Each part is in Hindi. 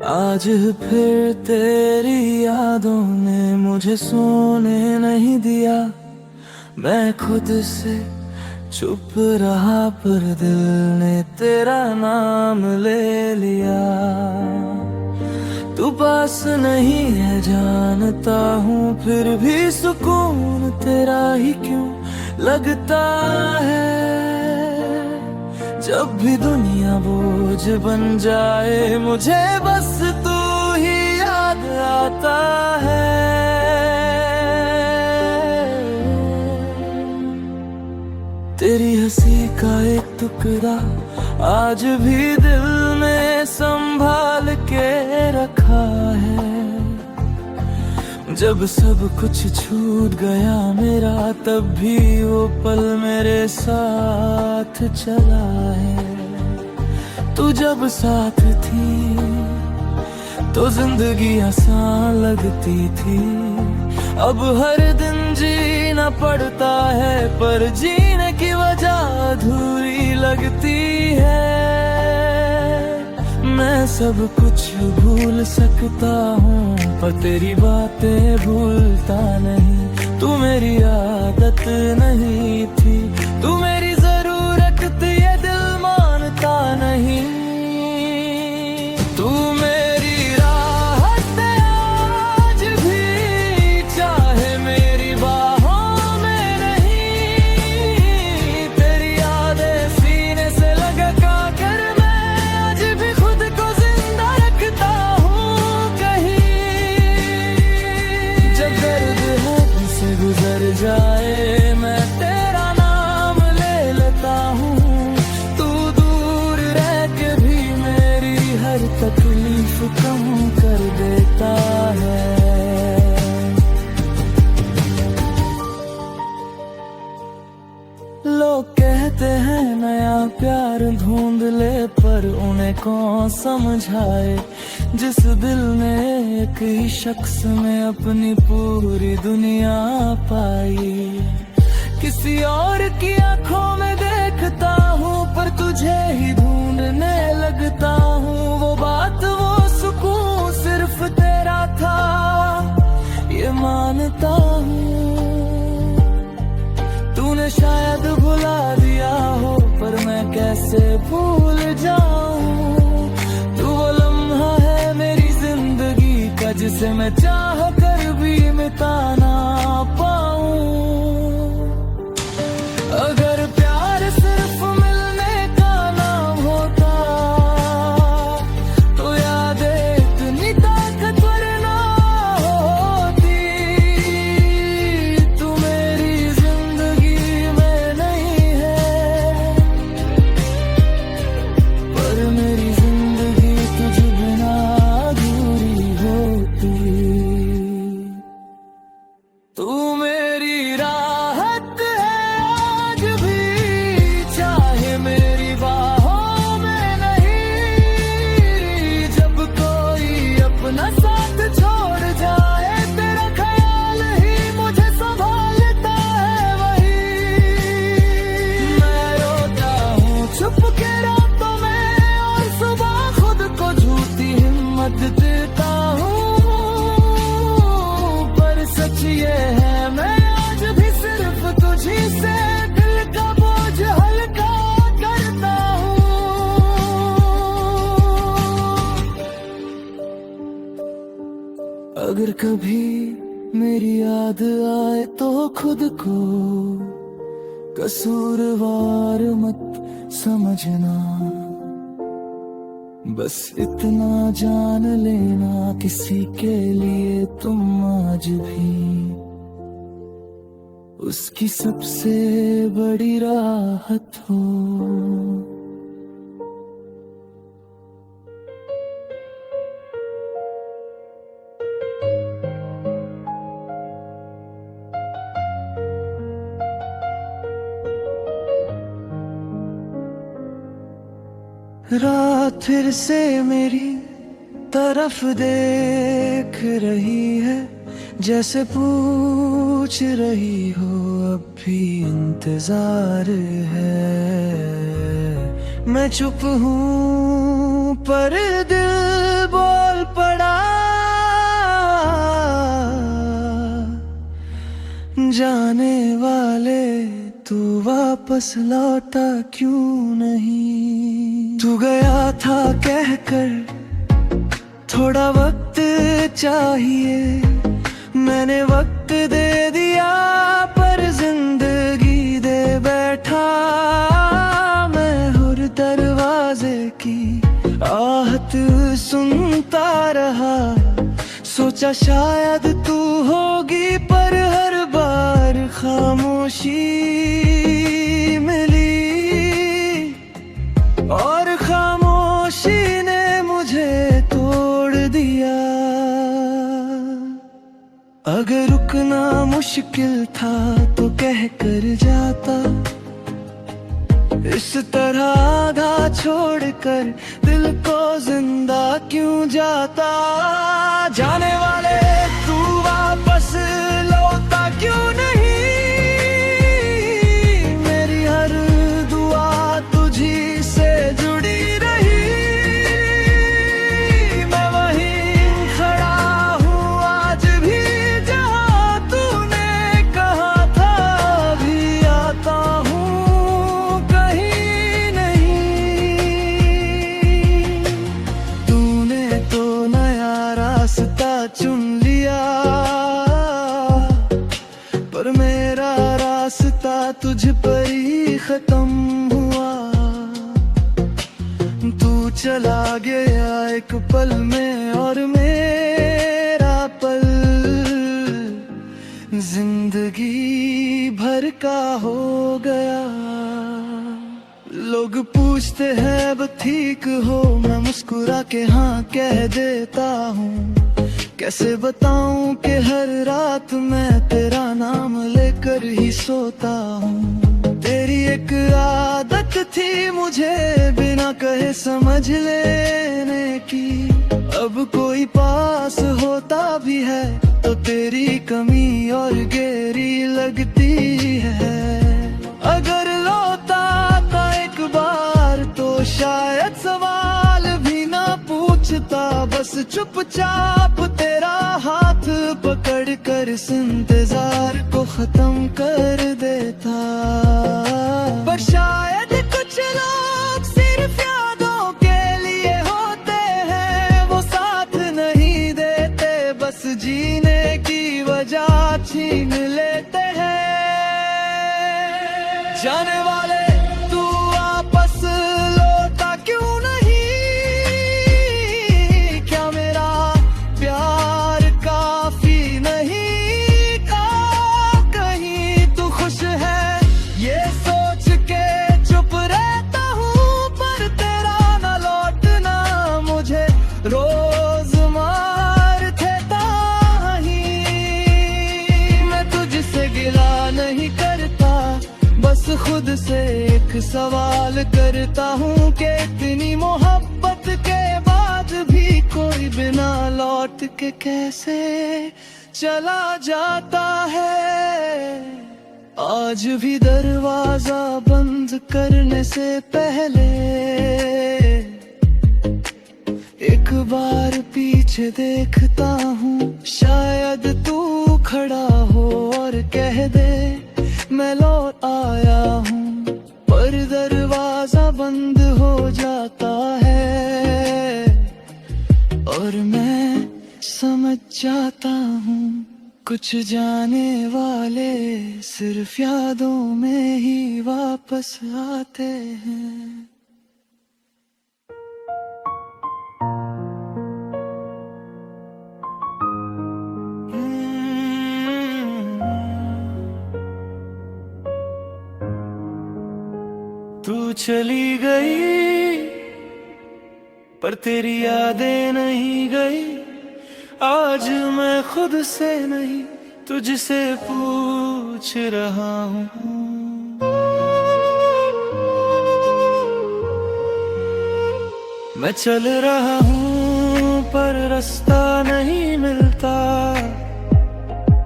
आज फिर तेरी यादों ने मुझे सोने नहीं दिया। मैं खुद से चुप रहा पर दिल ने तेरा नाम ले लिया। तू पास नहीं है जानता हूँ, फिर भी सुकून तेरा ही क्यों लगता है। जब भी दुनिया बोझ बन जाए मुझे बस तू ही याद आता है। तेरी हंसी का एक टुकड़ा आज भी दिल में संभाल के रखा है। जब सब कुछ छूट गया मेरा, तब भी वो पल मेरे साथ चला है। तू जब साथ थी तो जिंदगी आसान लगती थी। अब हर दिन जीना पड़ता है, पर जीने की वजह अधूरी लगती है। मैं सब कुछ भूल सकता हूँ, पर तेरी बातें भूलता नहीं। तू मेरी आदत नहीं थी, तू मेरी जरूरत थी, ये दिल मानता नहीं। तू मेरी राहत आज भी, चाहे मेरी बाहों में नहीं। तेरी यादें सीने से लगा कर मैं आज भी खुद को जिंदा रखता हूँ कहीं। जब दर्द हाथ से गुजर जाए मैं तेरा नाम ले लेता हूँ। तू दूर रह के भी मेरी हर तकलीफ कम कर देता है। लोग कहते हैं नया प्यार ढूंढ ले, पर उन्हें कौन समझाए जिस दिल ने एक ही शख्स में अपनी पूरी दुनिया पाई। किसी और की आंखों में देखता हूँ, पर तुझे ही ढूंढने लगता हूँ। वो बात वो सुकून सिर्फ तेरा था, ये मानता हूँ। तूने शायद भुला दिया हो, पर मैं कैसे भूल जाऊं। तू वो लम्हा है मेरी जिंदगी का, जिसे मैं चाह कर भी मिटा ना पाऊं। अगर प्यार सिर्फ मिलने का नाम होता, तो यादें इतनी ताकतवर ना होती। तू मेरी जिंदगी में नहीं है, पर मेरी जिंदगी तुझ बिना अधूरी होती। तू मेरी राहत है आज भी, चाहे मेरी बाहों में नहीं। जब कोई अपना साथ छोड़ जाए, तेरा ख्याल ही मुझे संभालता है वही। मैं रोता हूँ छुप के रातों में, और सुबह खुद को झूठी हिम्मत देता हूँ। पर सच ये है मैं आज भी सिर्फ तुझी से दिल का बोझ हल्का करता हूँ। अगर कभी मेरी याद आए तो खुद को कसूरवार मत समझना। बस इतना जान लेना, किसी के लिए तुम आज भी उसकी सबसे बड़ी राहत हो। रात फिर से मेरी तरफ देख रही है, जैसे पूछ रही हो अब भी इंतजार है। मैं चुप हूँ पर दिल बोल पड़ा, जाने वाले तू वापस लौटा क्यों नहीं। तू गया था कहकर थोड़ा वक्त चाहिए, मैंने वक्त दे दिया पर जिंदगी दे बैठा। मैं हर दरवाजे की आहट सुनता रहा, सोचा शायद तू होगी पर हर बार खामोशी मिली, और खामोशी ने मुझे तोड़ दिया। अगर रुकना मुश्किल था तो कह कर जाता, इस तरह आधा छोड़कर दिल को जिंदा क्यों जाता। जाने वाले तू वापस लौटा क्यों नहीं, मेरी हर दुआ तुझी से जुड़ी रही। मैं वहीं खड़ा हूँ आज भी जहाँ तूने कहा था, भी आता हूँ कहीं नहीं। तूने तो नया रास्ता चुन लिया पर मेरा रास्ता तुझ पर ही खत्म हुआ। तू चला गया एक पल में और मेरा पल जिंदगी भर का हो गया। लोग पूछते हैं अब ठीक हो, मैं मुस्कुरा के हाँ कह देता हूँ। कैसे बताऊं कि हर रात मैं तेरा नाम लेकर ही सोता हूँ। तेरी एक आदत थी मुझे बिना कहे समझ लेने की, अब कोई पास होता भी है तो तेरी कमी और गहरी लगती है। अगर लौटा था एक बार तो शायद सवाल भी ना पूछता, बस चुपचाप तेरा हाथ पकड़ कर इस इंतजार को खत्म कर देता। पर शायद कुछ लोग सिर्फ यादों के लिए होते हैं, वो साथ नहीं देते, बस जीने की वजह छीन लेते हैं। जाने वाले तू वापस लौटा क्यों नहीं, क्या मेरा प्यार काफी नहीं था। कहीं तू खुश है ये सोच के चुप रहता हूँ, पर तेरा न लौटना मुझे रोज मार देता ही। मैं तुझसे गिला नहीं करता, बस खुद से एक सवाल करता हूँ कि इतनी मोहब्बत के बाद भी कोई बिना लौट के कैसे चला जाता है। आज भी दरवाजा बंद करने से पहले एक बार पीछे देखता हूँ, शायद तू खड़ा हो और कह दे मैं लौट आया हूँ। पर दरवाजा बंद हो जाता है और मैं समझ जाता हूँ कुछ जाने वाले सिर्फ यादों में ही वापस आते हैं। तू चली गई पर तेरी यादें नहीं गई, आज मैं खुद से नहीं तुझसे पूछ रहा हूँ। मैं चल रहा हूँ पर रास्ता नहीं मिलता,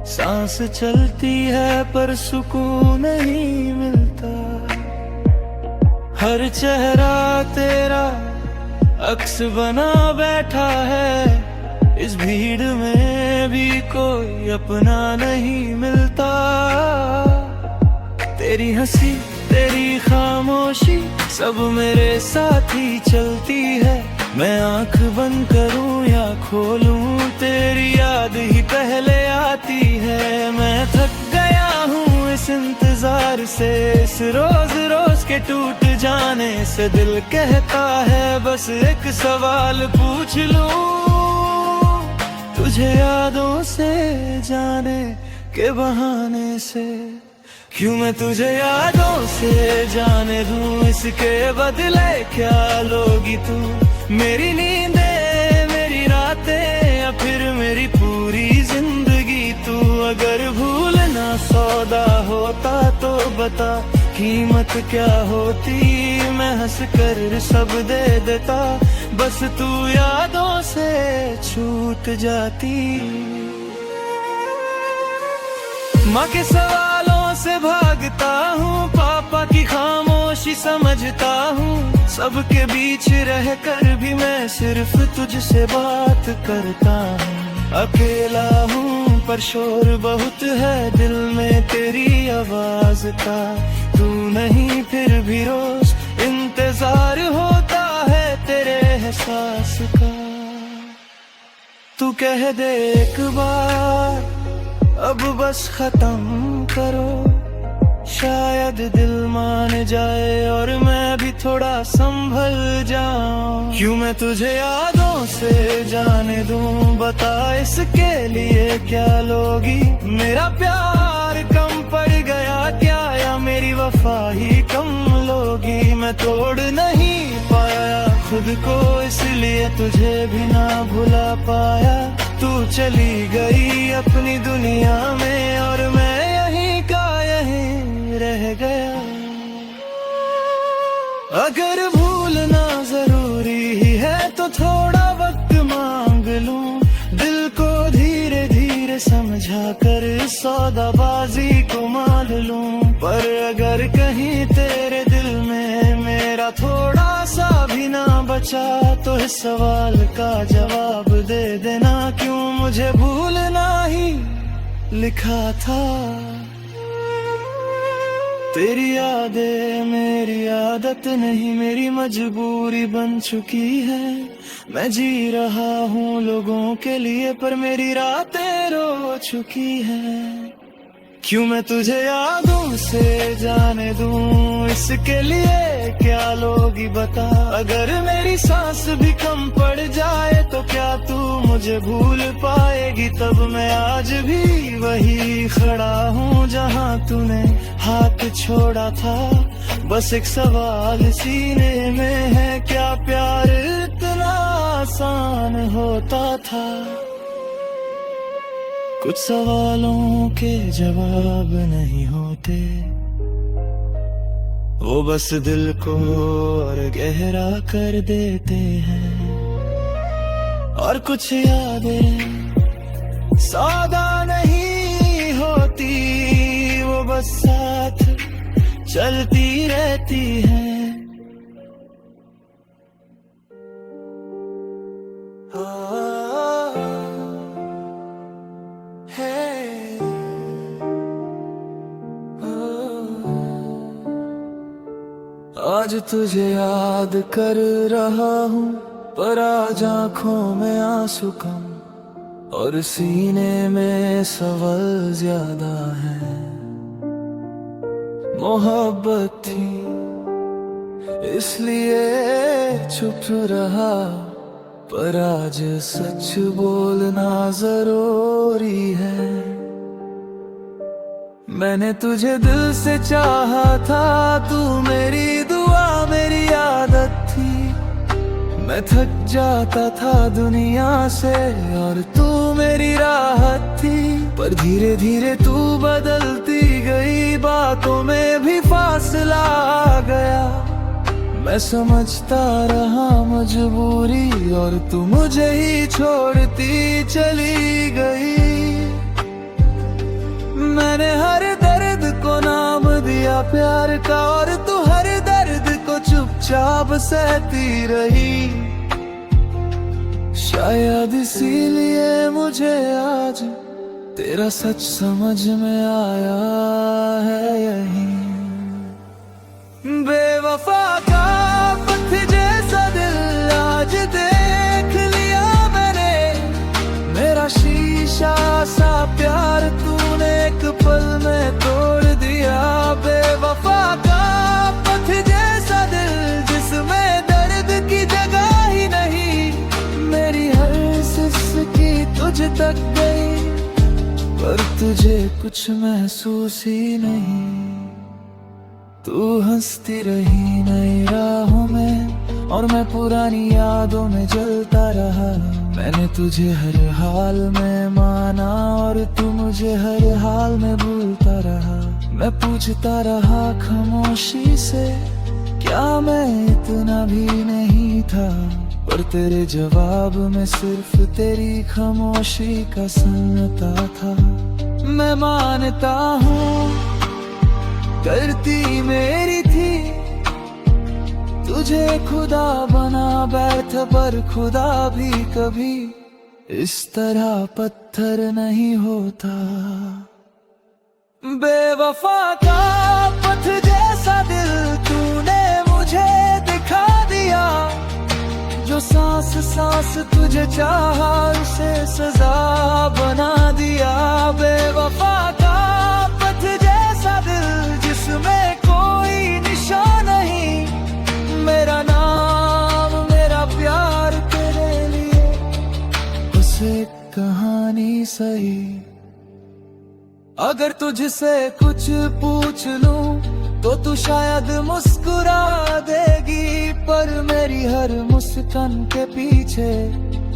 सांस चलती है पर सुकून नहीं मिलता। हर चेहरा तेरा अक्स बना बैठा है। इस भीड़ में भी कोई अपना नहीं मिलता। तेरी हंसी तेरी खामोशी सब मेरे साथ ही चलती है। मैं आंख बंद करूं या खोलूं तेरी याद ही पहले आती है। मैं थक गया हूँ इस इंतजार से, इस रोज रोज के टूट जाने से। दिल कहता है बस एक सवाल पूछ लूं तुझे यादों से, जाने के बहाने से। क्यों मैं तुझे यादों से जाने दूं, इसके बदले क्या लोगी तू? मेरी नींदें मेरी रातें या फिर मेरी पूरी जिंदगी तू? अगर भूलना सौदा होता तो बता कीमत क्या होती? मैं हंस कर सब दे देता, बस तू यादों से छूट जाती। माँ के सवालों से भागता हूँ, पापा की खामोशी समझता हूँ। सबके बीच रहकर भी मैं सिर्फ तुझसे बात करता हूँ। अकेला हूँ पर शोर बहुत है दिल में तेरी आवाज का। तू नहीं फिर भी रोज इंतजार होता है तेरे एहसास का। तू कह दे एक बार अब बस खत्म करो, शायद दिल मान जाए और मैं भी थोड़ा संभल जाऊं। क्यों मैं तुझे यादों से जाने दूं, बता इसके लिए क्या लोगी? मेरा प्यार कम पड़ गया क्या, या मेरी वफा ही कम लोगी? मैं तोड़ नहीं पाया खुद को इसलिए तुझे भी ना भुला पाया। तू चली गई अपनी दुनिया में और मैं यहीं का यहीं रह गया। अगर भूलना जरूरी ही है तो थोड़ा वक्त मांग लूं, दिल को धीरे धीरे समझा कर सौदाबाजी को मान लूं। पर अगर कहीं तेरे दिल में मेरा थोड़ा सा भी ना बचा तो इस सवाल का जवाब दे देना, क्यों मुझे भूलना ही लिखा था? तेरी यादें मेरी आदत नहीं, मेरी मजबूरी बन चुकी है। मैं जी रहा हूँ लोगों के लिए पर मेरी रातें रो चुकी हैं। क्यों मैं तुझे यादों से जाने दूं, इसके लिए क्या लोगी बता? अगर मेरी सांस भी कम पड़ जाए तो क्या तू मुझे भूल पाएगी? तब मैं आज भी वही खड़ा हूँ जहाँ तूने हाथ छोड़ा था। बस एक सवाल सीने में है, क्या प्यार इतना आसान होता था? कुछ सवालों के जवाब नहीं होते, वो बस दिल को और गहरा कर देते हैं। और कुछ यादें सौदा नहीं होती, वो बस साथ चलती रहती हैं। आज तुझे याद कर रहा हूँ पर आज आँखों में आंसू कम और सीने में सवाल ज्यादा है। मोहब्बत थी इसलिए चुप रहा, पर आज सच बोलना जरूरी है। मैंने तुझे दिल से चाहा था, तू मेरी दुआ मेरी आदत थी। मैं थक जाता था दुनिया से और तू मेरी राहत थी। पर धीरे धीरे तू बदलती गई, बातों में भी फासला आ गया। मैं समझता रहा मजबूरी और तू मुझे ही छोड़ती चली गई। मैंने हर दर्द को नाम दिया प्यार का और तू हर दर्द को चुपचाप सहती रही। शायद इसीलिए मुझे आज तेरा सच समझ में आया है यही। बेवफा का पथ जैसा दिल आज देख लिया मैंने, मेरा शीशा सा प्यार तूने एक पल में तोड़ दिया। बेवफा का पथ जैसा दिल जिसमें दर्द की जगह ही नहीं, मेरी हर सिसकी तुझ तक गई पर तुझे कुछ महसूस ही नहीं। तू हंसती रही नई राहों में और मैं पुरानी यादों में जलता रहा। मैंने तुझे हर हाल में माना और तू मुझे हर हाल में भूलता रहा। मैं पूछता रहा खामोशी से क्या मैं इतना भी नहीं था, पर तेरे जवाब में सिर्फ तेरी खामोशी का सन्नाटा था। मैं मानता हूँ गलती मेरी थी, तुझे खुदा बना बैठ, पर खुदा भी कभी इस तरह पत्थर नहीं होता। बेवफा का पथ जैसा दिल तूने मुझे दिखा दिया, जो सांस सांस तुझे चाहा उसे सजा बना दिया। बेवफा का पथ जैसा दिल जिसमें कोई निशान नहीं, मेरा नाम मेरा प्यार तेरे लिए बस एक कहानी सही। अगर तुझसे कुछ पूछ लूं तो तू शायद मुस्कुरा देगी, पर मेरी हर मुस्कान के पीछे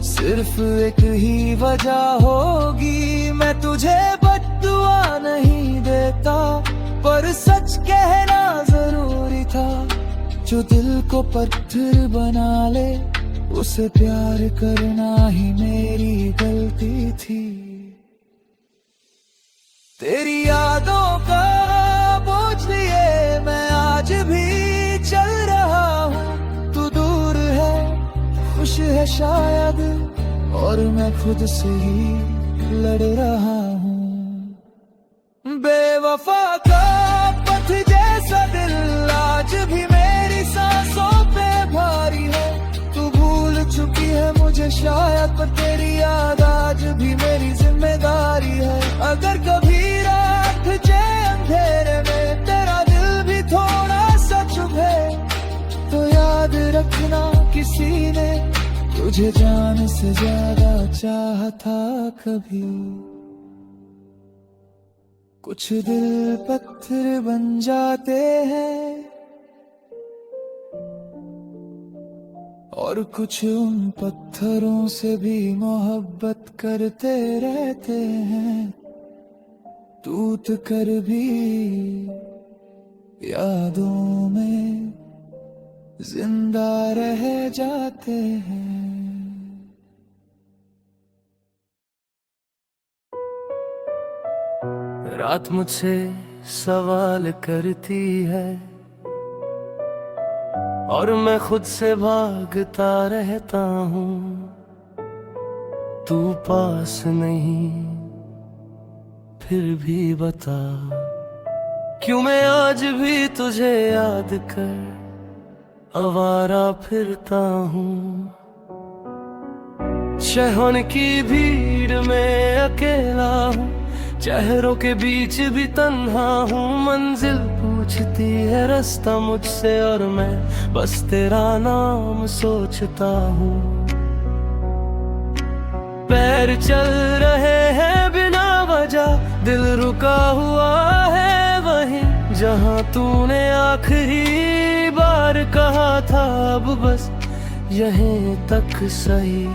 सिर्फ एक ही वजह होगी। मैं तुझे बद्दुआ नहीं देता, पर सच कहना जरूरी था। जो दिल को पत्थर बना ले उसे प्यार करना ही मेरी गलती थी। तेरी यादों का बोझ लिए मैं आज भी चल रहा हूँ। तू दूर है खुश है शायद और मैं खुद से ही लड़ रहा हूँ। बेवफा का पथ जैसा दिल आज भी मेरी सांसों पे भारी है। तू भूल चुकी है मुझे शायद, पर तेरी याद आज भी मेरी जिम्मेदारी है। अगर कभी रात जे अंधेरे में तेरा दिल भी थोड़ा सा चुभे तो याद रखना किसी ने तुझे जान से ज्यादा चाहा था कभी। कुछ दिल पत्थर बन जाते हैं और कुछ उन पत्थरों से भी मोहब्बत करते रहते हैं। टूट कर भी यादों में जिंदा रह जाते हैं। रात मुझसे सवाल करती है और मैं खुद से भागता रहता हूँ। तू पास नहीं फिर भी बता, क्यों मैं आज भी तुझे याद कर आवारा फिरता हूँ। शहर की भीड़ में अकेला हूँ, चेहरों के बीच भी तन्हा हूँ। मंजिल पूछती है रास्ता मुझसे और मैं बस तेरा नाम सोचता हूँ। पैर चल रहे हैं बिना वजह, दिल रुका हुआ है वहीं जहाँ तूने आखिरी बार कहा था अब बस यहीं तक सही।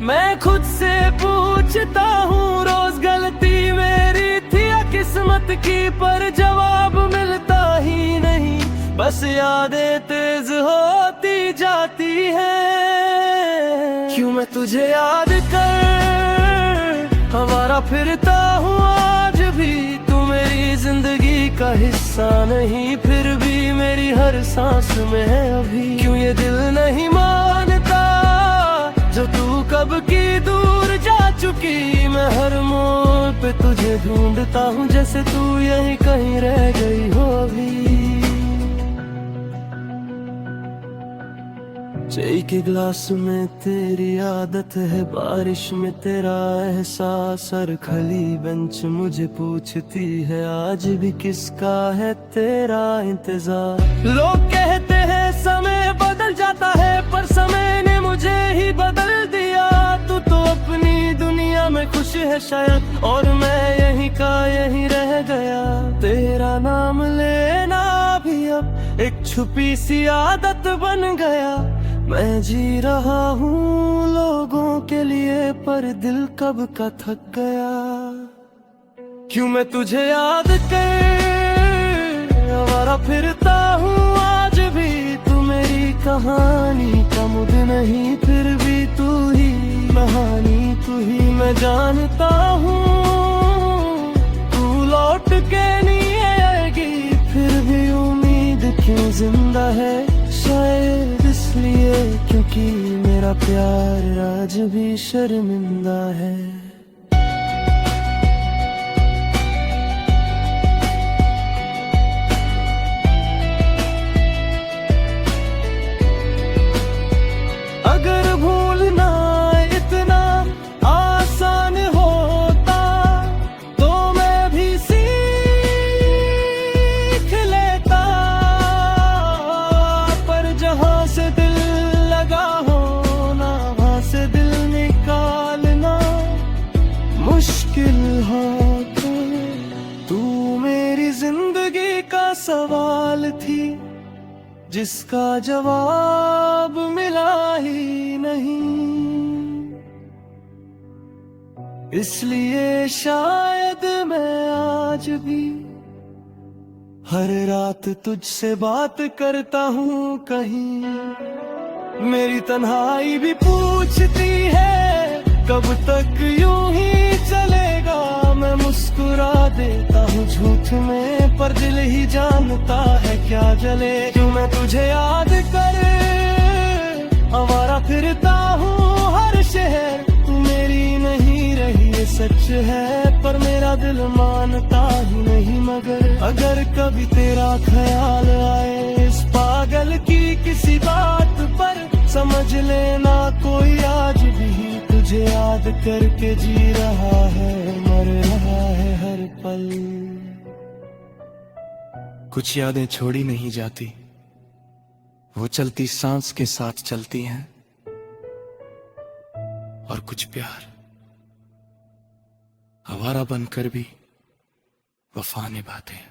मैं खुद से पूछता हूँ रोज गलती मेरी थी या किस्मत की, पर जवाब मिलता ही नहीं। बस यादें तेज होती जाती हैं, क्यों मैं तुझे याद कर हमारा फिरता हूँ आज भी। तू मेरी जिंदगी का हिस्सा नहीं, फिर भी मेरी हर सांस में है अभी। क्यों ये दिल नहीं मानता जो तू कब की दूर जा चुकी। मैं हर मोड़ पे तुझे ढूंढता हूँ, जैसे तू यहीं कहीं रह गई हो अभी। चाय के गिलास में तेरी आदत है, बारिश में तेरा एहसास, हर खली बेंच मुझे पूछती है आज भी किसका है तेरा इंतजार। लोग कहते हैं समय बदल जाता है, पर समय ने मुझे ही बदल दिया। तू तो अपनी दुनिया में खुश है शायद, और मैं यहीं का यहीं रह गया। तेरा नाम लेना भी अब एक छुपी सी आदत बन गया। मैं जी रहा हूँ लोगों के लिए, पर दिल कब का थक गया। क्यों मैं तुझे याद कर आवारा फिरता हूँ आज भी। तू मेरी कहानी का मुझ नहीं, फिर भी तू ही कहानी, तू ही मैं जानता हूँ। तू लौट के नहीं आएगी, फिर भी उम्मीद क्यों जिंदा है। शायद इसलिए क्योंकि मेरा प्यार आज भी शर्मिंदा है। अगर भूलना इतना आसान होता तो मैं भी सीख लेता, पर जहां से दिल लगा होना वहां से दिल निकालना मुश्किल होता। तू मेरी जिंदगी का सवाल थी, जिसका जवाब मिला ही नहीं। इसलिए शायद मैं आज भी हर रात तुझसे बात करता हूँ कहीं। मेरी तन्हाई भी पूछती है कब तक यूं ही चलेगा। मैं मुस्कुरा देता हूँ झूठ में, पर दिल ही जानता है क्या जले। क्यों मैं तुझे याद कर आवारा फिरता हूँ हर शहर। तू मेरी नहीं रही ये सच है, पर मेरा दिल मानता ही नहीं। मगर अगर कभी तेरा ख्याल आए इस पागल की किसी बात पर, समझ लेना कोई आज भी तुझे याद करके जी रहा है, मर रहा है हर पल। कुछ यादें छोड़ी नहीं जाती, वो चलती सांस के साथ चलती हैं। और कुछ प्यार आवारा बनकर भी वफा निभाते हैं।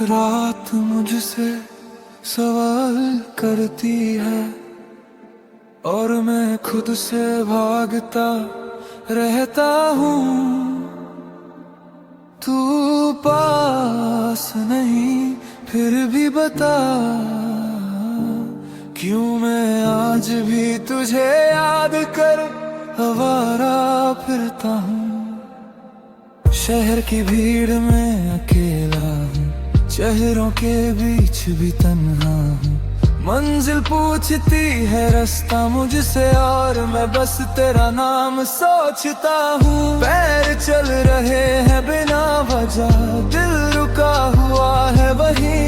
रात मुझसे सवाल करती है और मैं खुद से भागता रहता हूँ। तू पास नहीं फिर भी बता, क्यों मैं आज भी तुझे याद कर आवारा फिरता हूँ। शहर की भीड़ में अकेला हूँ, शहरों के बीच भी तन्हा हूँ। मंजिल पूछती है रास्ता मुझसे और मैं बस तेरा नाम सोचता हूँ। पैर चल रहे हैं बिना वजह, दिल रुका हुआ है वहीं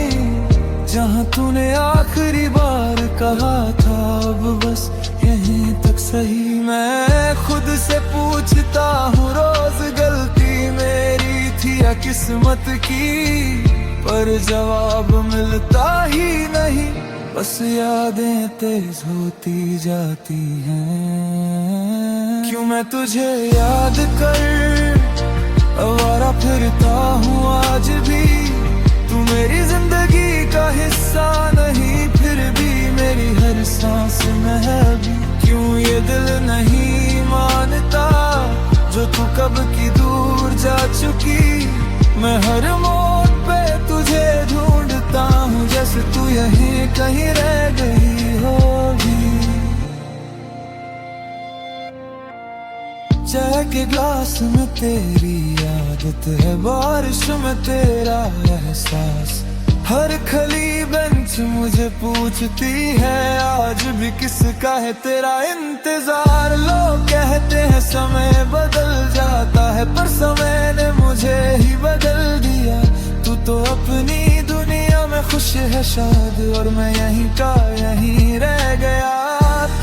जहाँ तूने आखिरी बार कहा था। अब बस यहीं तक सही। मैं खुद से पूछता हूँ रोज गलती मेरी थी या किस्मत की, पर जवाब मिलता ही नहीं। बस यादें तेज होती जाती हैं। क्यों मैं तुझे याद कर आवारा फिरता हूँ आज भी। तू मेरी जिंदगी का हिस्सा नहीं, फिर भी मेरी हर सांस में है अभी। क्यों ये दिल नहीं मानता जो तू कब की दूर जा चुकी। मैं हर मोड़ पे तुझे ढूंढता हूँ, जैसे तू यहीं कहीं रह गई होगी। चाय के ग्लास में तेरी आदत है, बारिश में तेरा एहसास। हर खली बेंच मुझे पूछती है आज भी किसका है तेरा इंतजार। लोग कहते हैं समय बदल जाता है, पर समय ने मुझे ही बदल दिया। तू तो अपनी दुनिया में खुश है शायद, और मैं यहीं का यहीं रह गया।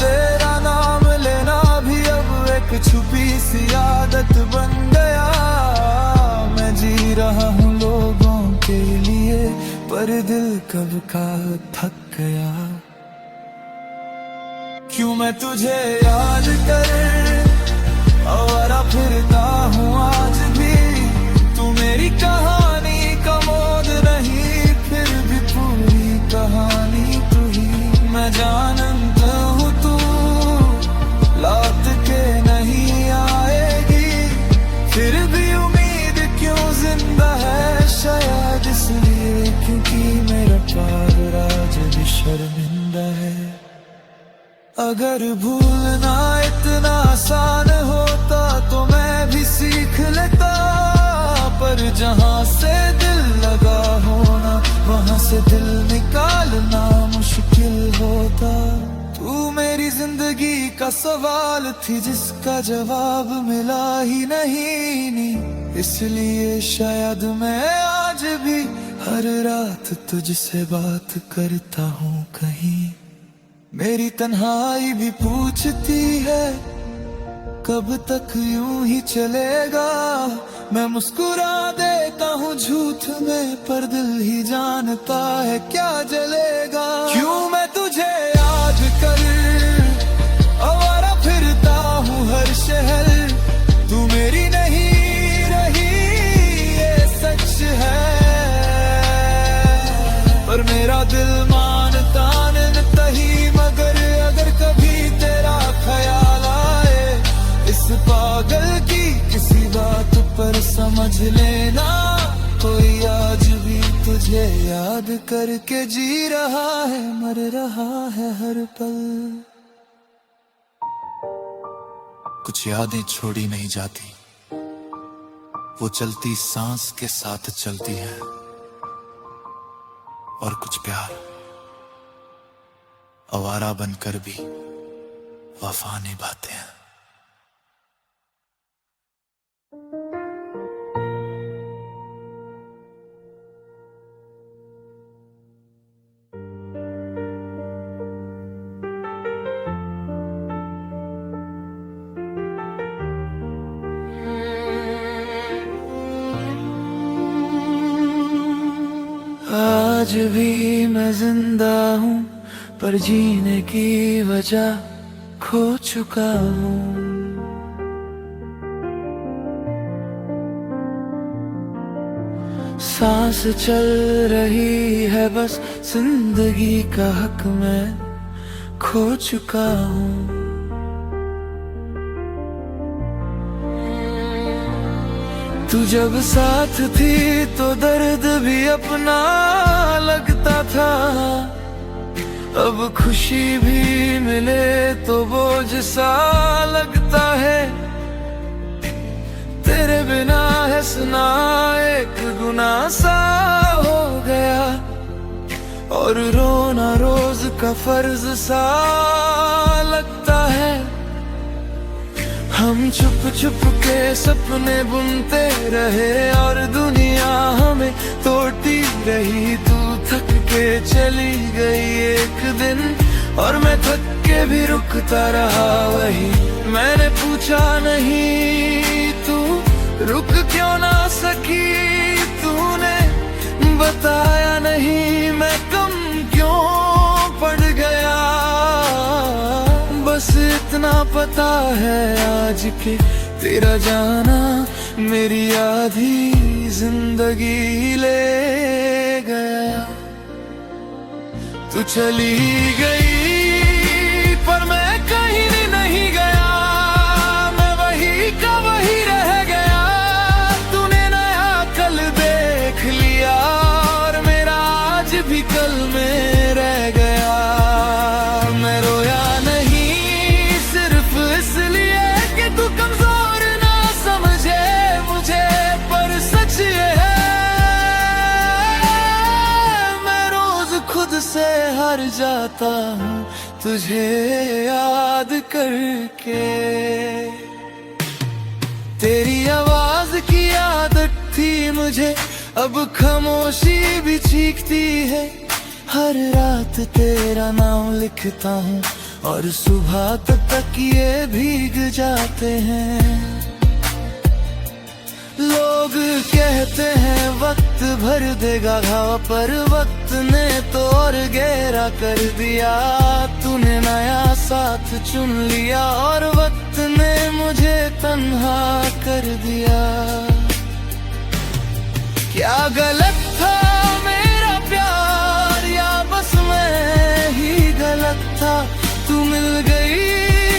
तेरा नाम लेना भी अब एक छुपी सी आदत बन गया। मैं जी रहा हूँ लोगों के लिए, पर दिल कब का थक गया। क्यों मैं तुझे याद कर आवारा फिरता हूँ आज भी। तू मेरी कहानी का मोड़ नहीं, फिर भी पूरी कहानी तू ही। मैं जानता हूँ तू लौट के नहीं आएगी, फिर भी उम्मीद क्यों जिंदा है। शायद इसलिए क्योंकि मेरा प्यार आज भी शर्मिंदा है। अगर भूलना इतना आसान होता तो मैं भी सीख लेता, पर जहाँ से दिल लगा होना वहाँ से दिल निकालना मुश्किल होता। तू मेरी जिंदगी का सवाल थी जिसका जवाब मिला ही नहीं, इसलिए शायद मैं आज भी हर रात तुझसे बात करता हूँ कहीं। मेरी तन्हाई भी पूछती है कब तक यूं ही चलेगा। मैं मुस्कुरा देता हूँ झूठ में, पर दिल ही जानता है क्या जलेगा। क्यों मैं तुझे याद कर आवारा फिरता हूँ हर शहर। तू मेरी नहीं रही ये सच है, पर मेरा दिल मानता नहीं। मगर अगर कभी तेरा ख्याल आए इस पागल की किसी बात पर, समझ लेना कोई आज भी तुझे याद करके जी रहा है, मर रहा है हर पल। कुछ यादें छोड़ी नहीं जाती, वो चलती सांस के साथ चलती है। और कुछ प्यार आवारा बनकर भी वफा निभाते हैं। आज भी मैं जिंदा हूँ, पर जीने की वजह खो चुका हूँ। सांस चल रही है बस, जिंदगी का हक मैं खो चुका हूँ। तू जब साथ थी तो दर्द भी अपना लगता था, अब खुशी भी मिले तो बोझ सा लगता है। तेरे बिना हंसना एक गुनाह सा हो गया, और रोना रोज का फर्ज सा लगता है। हम छुप छुप के सपने बुनते रहे और दुनिया हमें तोड़ती रही। तू थक के चली गई एक दिन, और मैं थक के भी रुकता रहा वही। मैंने पूछा नहीं तू रुक क्यों ना सकी, तूने बताया नहीं मैं कम क्यों पड़ गया। बस इतना पता है आज के तेरा जाना मेरी आधी जिंदगी ले गया। तू चली गई पर मैं कहीं नहीं गया, मैं वही का वही रह गया। तूने नया कल देख लिया और मेरा आज भी कल में रह गया। मैं रोया नहीं सिर्फ इसलिए कि तू कमजोर ना हार जाता हूँ तुझे याद करके। तेरी आवाज की आदत थी मुझे, अब खामोशी भी चीखती है। हर रात तेरा नाम लिखता हूँ और सुबह तक ये भीग जाते हैं। लोग कहते हैं वक्त भर देगा घाव, पर वक्त ने तो और गहरा कर दिया। तूने नया साथ चुन लिया और वक्त ने मुझे तन्हा कर दिया। क्या गलत था मेरा प्यार, या बस मैं ही गलत था? तू मिल गई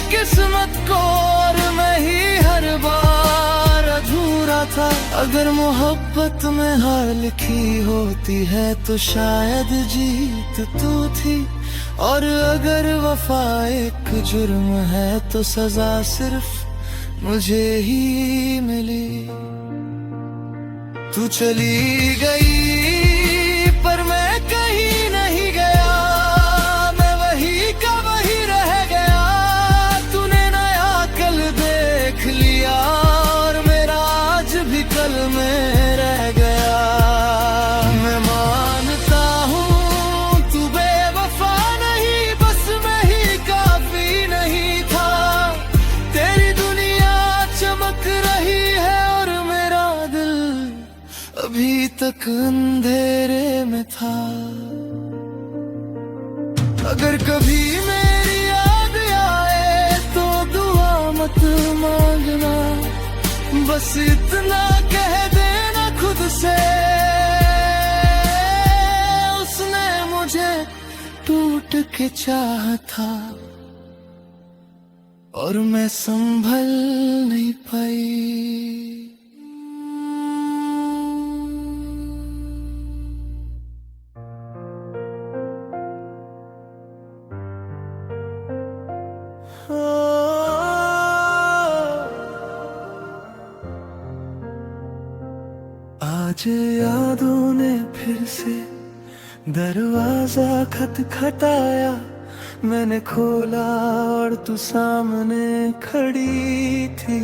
किस्मत को और मैं ही हर बार अधूरा था। अगर मोहब्बत में हार लिखी होती है तो शायद जीत तू थी, और अगर वफा एक जुर्म है तो सजा सिर्फ मुझे ही मिली। तू चली गई पर मैं कहीं नहीं गया, मैं वही का वही रह गया। तूने नया कल देख लिया और मेरा आज भी कल में रह गया। मैं मानता हूँ तू बेवफा नहीं, बस मैं ही काफी नहीं था। तेरी दुनिया चमक रही है और मेरा दिल अभी तक अंधेरे में था। अगर कभी मेरी याद आए तो दुआ मत मांगना, बस इतना कह देना खुद से, उसने मुझे टूट के चाहा था और मैं संभल नहीं पाई। आज यादों ने फिर से दरवाजा खटखटाया। मैंने खोला और तू सामने खड़ी थी।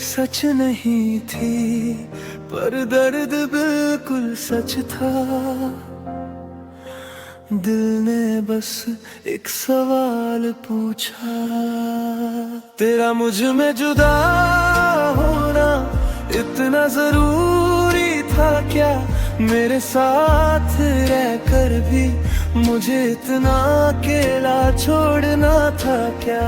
सच नहीं थी पर दर्द बिल्कुल सच था। दिल ने बस एक सवाल पूछा, तेरा मुझ में जुदा होना इतना जरूरी था क्या? मेरे साथ रहकर भी मुझे इतना अकेला छोड़ना था क्या?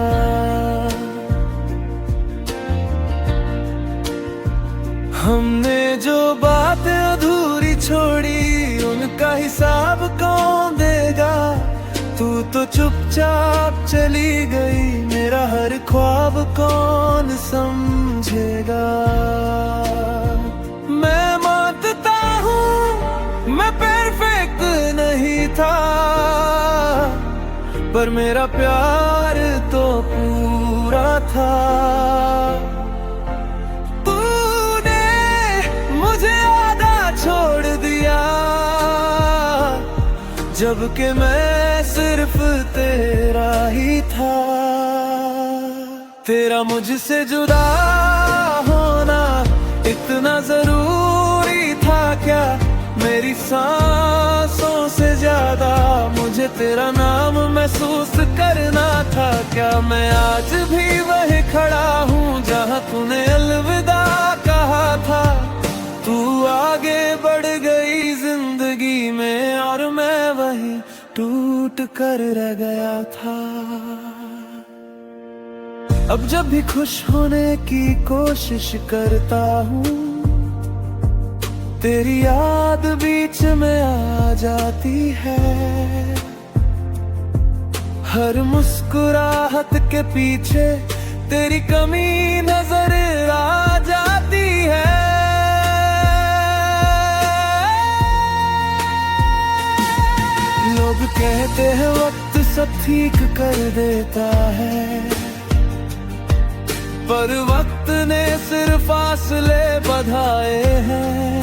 हमने जो बातें अधूरी छोड़ी उनका हिसाब कौन देगा? तू तो चुपचाप चली गई, मेरा हर ख्वाब कौन समझेगा? मैं मानता हूँ मैं परफेक्ट नहीं था, पर मेरा प्यार तो पूरा था। तूने मुझे आधा छोड़ दिया, जबकि मैं सिर्फ तेरा ही था। तेरा मुझसे जुदा होना इतना जरूरी था क्या? मेरी सांसों से ज्यादा मुझे तेरा नाम महसूस करना था क्या? मैं आज भी वही खड़ा हूँ जहाँ तूने अलविदा कहा था। तू आगे बढ़ गई जिंदगी में और मैं वही टूट कर रह गया था। अब जब भी खुश होने की कोशिश करता हूँ, तेरी याद बीच में आ जाती है। हर मुस्कुराहट के पीछे तेरी कमी नजर आ जाती है। लोग कहते हैं वक्त सब ठीक कर देता है, पर वक्त ने सिर्फ फासले बढ़ाए हैं।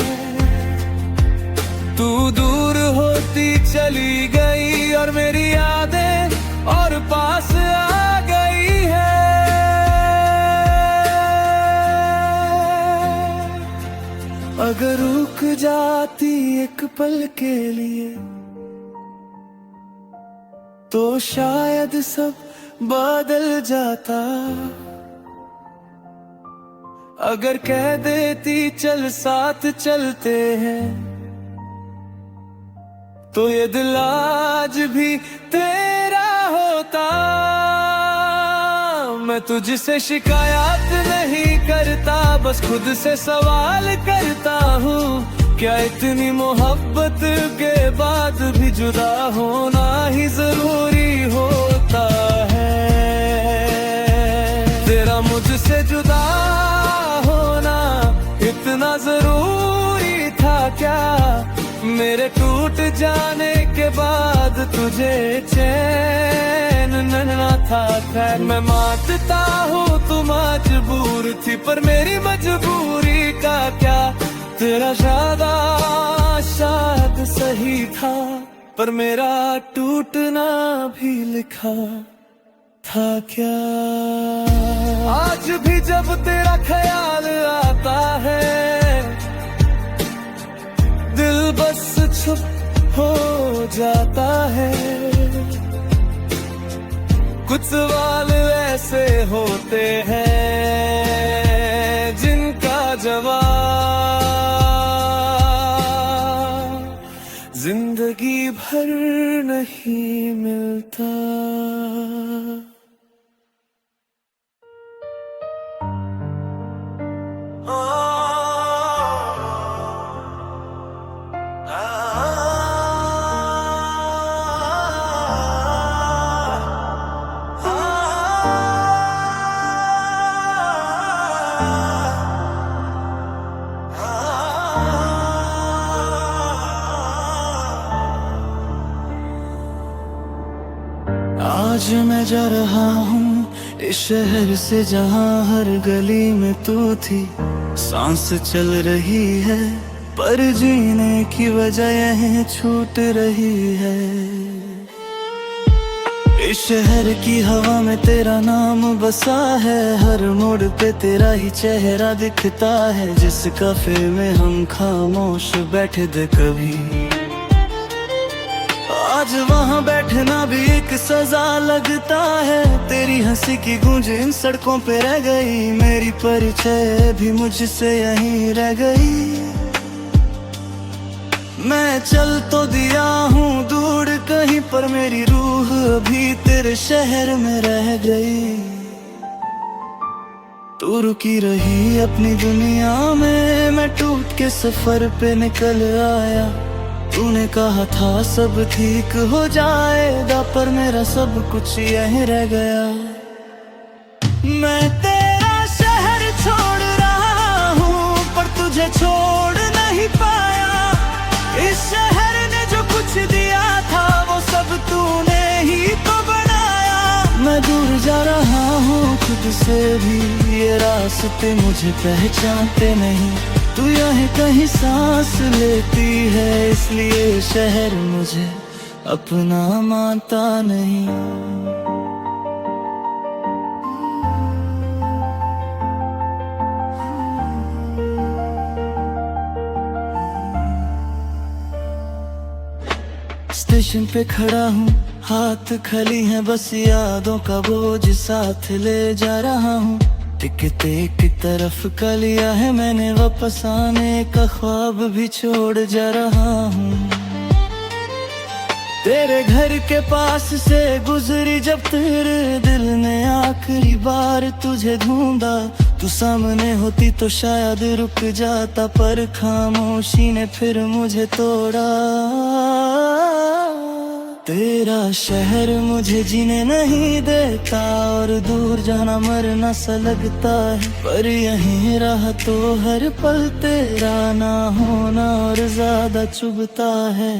तू दूर होती चली गई और मेरी यादें और पास आ गई है। अगर रुक जाती एक पल के लिए तो शायद सब बदल जाता। अगर कह देती चल साथ चलते हैं तो ये दिल आज भी तेरा होता। मैं तुझसे शिकायत नहीं करता, बस खुद से सवाल करता हूँ, क्या इतनी मोहब्बत के बाद भी जुदा होना ही जरूरी होता है। तेरा मुझसे जुदा होना इतना जरूरी था क्या? मेरे टूट जाने के बाद तुझे चैन न था। खैर मैं मानता हूँ तू मजबूर थी, पर मेरी मजबूरी का क्या? तेरा इरादा शायद सही था, पर मेरा टूटना भी लिखा था क्या? आज भी जब तेरा ख्याल आता है दिल बस चुप हो जाता है। कुछ सवाल ऐसे होते हैं जिनका जवाब जिंदगी भर नहीं मिलता। आज मैं जा रहा हूँ इस शहर से जहाँ हर गली में तू थी। सांस चल रही है पर जीने की वजह यह छूट रही है। इस शहर की हवा में तेरा नाम बसा है, हर मोड़ पे तेरा ही चेहरा दिखता है। जिस कैफे में हम खामोश बैठे थे कभी, आज वहाँ बैठना भी एक सजा लगता है। तेरी हंसी की गूंज इन सड़कों पे रह गई, मेरी परिचय भी मुझसे यहीं रह गई। मैं चल तो दिया हूँ दूर कहीं, पर मेरी रूह अभी तेरे शहर में रह गई। तू रुकी रही अपनी दुनिया में, मैं टूट के सफर पे निकल आया। तूने कहा था सब ठीक हो जाएगा, पर मेरा सब कुछ यहीं रह गया। मैं तेरा शहर छोड़ रहा हूँ, पर तुझे छोड़ नहीं पाया। इस शहर ने जो कुछ दिया था वो सब तूने ही तो बनाया। मैं दूर जा रहा हूँ खुद से भी, ये रास्ते मुझे पहचानते नहीं। तू यहाँ कहीं सांस लेती है, इसलिए शहर मुझे अपना मानता नहीं। स्टेशन पे खड़ा हूँ, हाथ खाली हैं, बस यादों का बोझ साथ ले जा रहा हूँ। टिकट एक तरफ का लिया है मैंने, वापस आने का ख्वाब भी छोड़ जा रहा हूँ। तेरे घर के पास से गुजरी जब तेरे दिल ने आखिरी बार तुझे ढूंढा। तू सामने होती तो शायद रुक जाता, पर खामोशी ने फिर मुझे तोड़ा। तेरा शहर मुझे जीने नहीं देता, और दूर जाना मरना सा लगता है। पर यहीं रहा तो हर पल तेरा ना होना और ज्यादा चुभता है।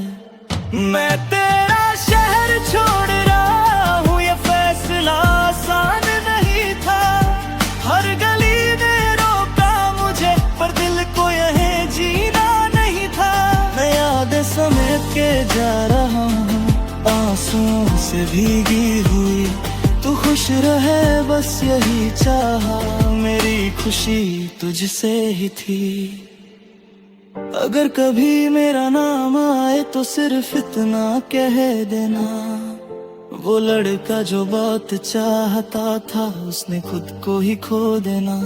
मैं तेरा शहर छोड़ रहा हूँ, ये फैसला आसान नहीं था। हर गली ने रोका मुझे, पर दिल को यहीं जीना नहीं था। मैं यादें समेट के जा रहा हूँ, पे भीगी हुई। तू खुश रहे बस यही चाहा, मेरी खुशी तुझसे ही थी। अगर कभी मेरा नाम आए तो सिर्फ इतना कह देना, वो लड़का जो बहुत चाहता था उसने खुद को ही खो देना।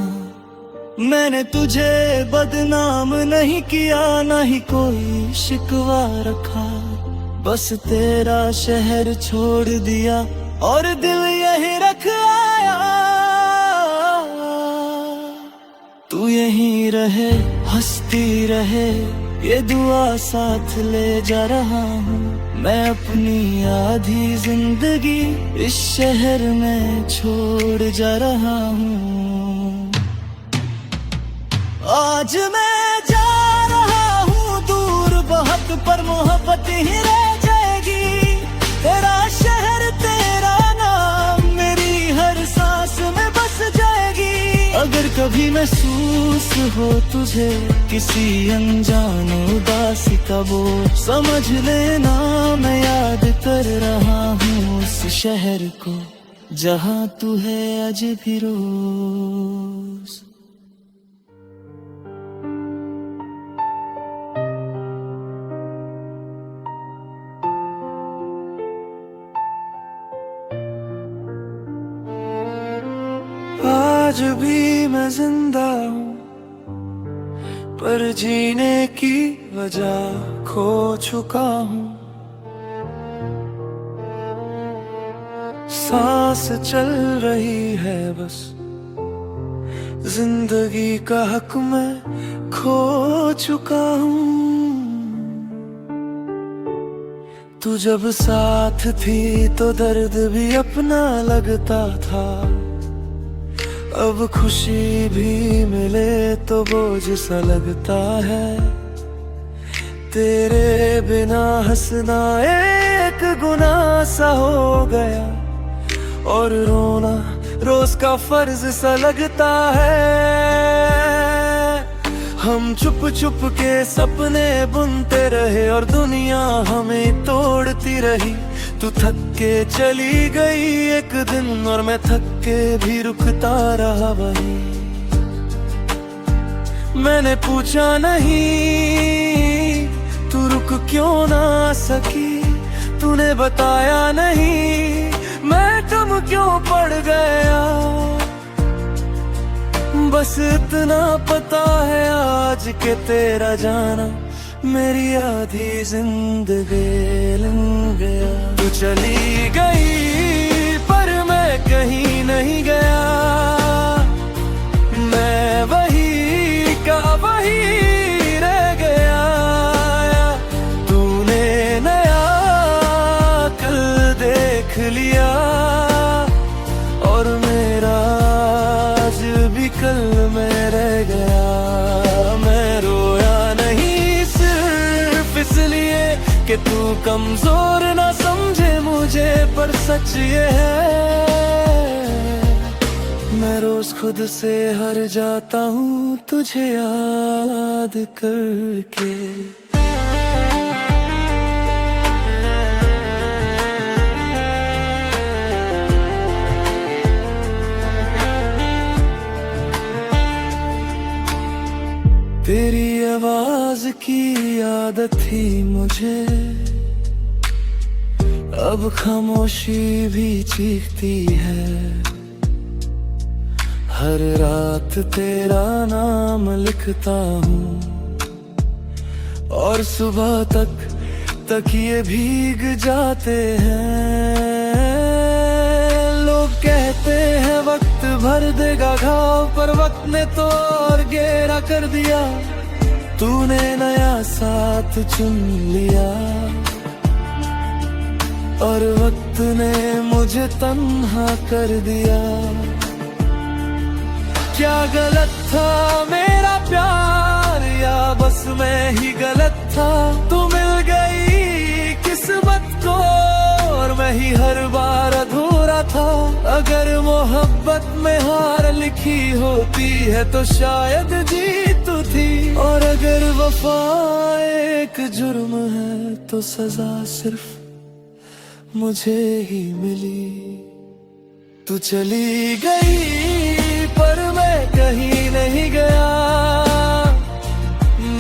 मैंने तुझे बदनाम नहीं किया, ना ही कोई शिकवा रखा, बस तेरा शहर छोड़ दिया और दिल यही रख आया। तू यहीं रहे, हंसती रहे, ये दुआ साथ ले जा रहा हूँ। मैं अपनी आधी जिंदगी इस शहर में छोड़ जा रहा हूँ। आज मैं जा रहा हूँ दूर बहुत, पर मोहब्बत ही रह जाएगी। तेरा शहर तेरा नाम मेरी हर सांस में बस जाएगी। अगर कभी महसूस हो तुझे किसी अनजान उदासी का बोझ, समझ लेना मैं याद कर रहा हूँ उस शहर को जहाँ तू है आज भी रोज। आज भी मैं जिंदा हूँ पर जीने की वजह खो चुका हूँ। सांस चल रही है बस, जिंदगी का हक मैं खो चुका हूँ। तू जब साथ थी तो दर्द भी अपना लगता था, अब खुशी भी मिले तो बोझ सा लगता है। तेरे बिना हंसना एक गुनाह सा हो गया और रोना रोज का फर्ज सा लगता है। हम चुप चुप के सपने बुनते रहे और दुनिया हमें तोड़ती रही। तू थक के चली गई एक दिन और मैं थक के भी रुकता रहा वहीं। मैंने पूछा नहीं तू रुक क्यों ना सकी, तूने बताया नहीं मैं कम क्यों पड़ गया। बस इतना पता है आज के तेरा जाना मेरी आधी जिंदगी लंघ गया। तू चली गई पर मैं कहीं नहीं गया, मैं वही का वही रह गया। तूने नया कल देख लिया और मेरा आज भी कल में रह गया। मैं रोया नहीं सिर्फ इसलिए कि तू कमजोर ना समझे मुझे, पर सच ये है मैं रोज खुद से हार जाता हूँ तुझे याद करके। तेरी आवाज की आदत थी मुझे, अब खामोशी भी चीखती है। हर रात तेरा नाम लिखता हूँ और सुबह तक ये भीग जाते हैं। लोग कहते हैं वक्त भर देगा घाव, पर वक्त ने तो और गहरा कर दिया। तूने नया साथ चुन लिया और वक्त ने मुझे तन्हा कर दिया। क्या गलत था मेरा प्यार या बस मैं ही गलत था। तू मिल गई किस्मत को और मैं ही हर बार अधूरा था। अगर मोहब्बत में हार लिखी होती है तो शायद जीत थी, और अगर वफा एक जुर्म है तो सजा सिर्फ मुझे ही मिली। तू चली गई पर मैं कहीं नहीं गया,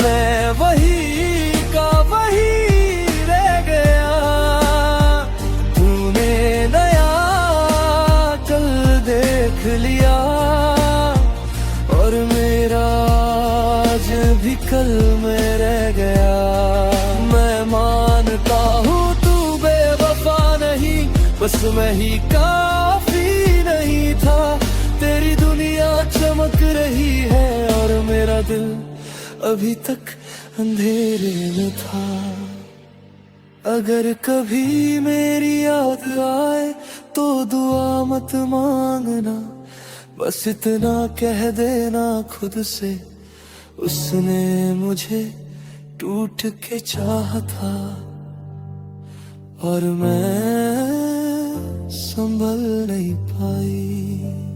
मैं वही का वही रह गया। तूने नया कल देख लिया और मेरा आज भी कल में रह गया। मैं मानता हूँ तू बेवफा नहीं, बस मैं ही काफी नहीं था। तेरी दुनिया चमक रही है और मेरा दिल अभी तक अंधेरे में था। अगर कभी मेरी याद आए तो दुआ मत मांगना, बस इतना कह देना खुद से, उसने मुझे टूट के चाहा था और मैं संभल नहीं पाई।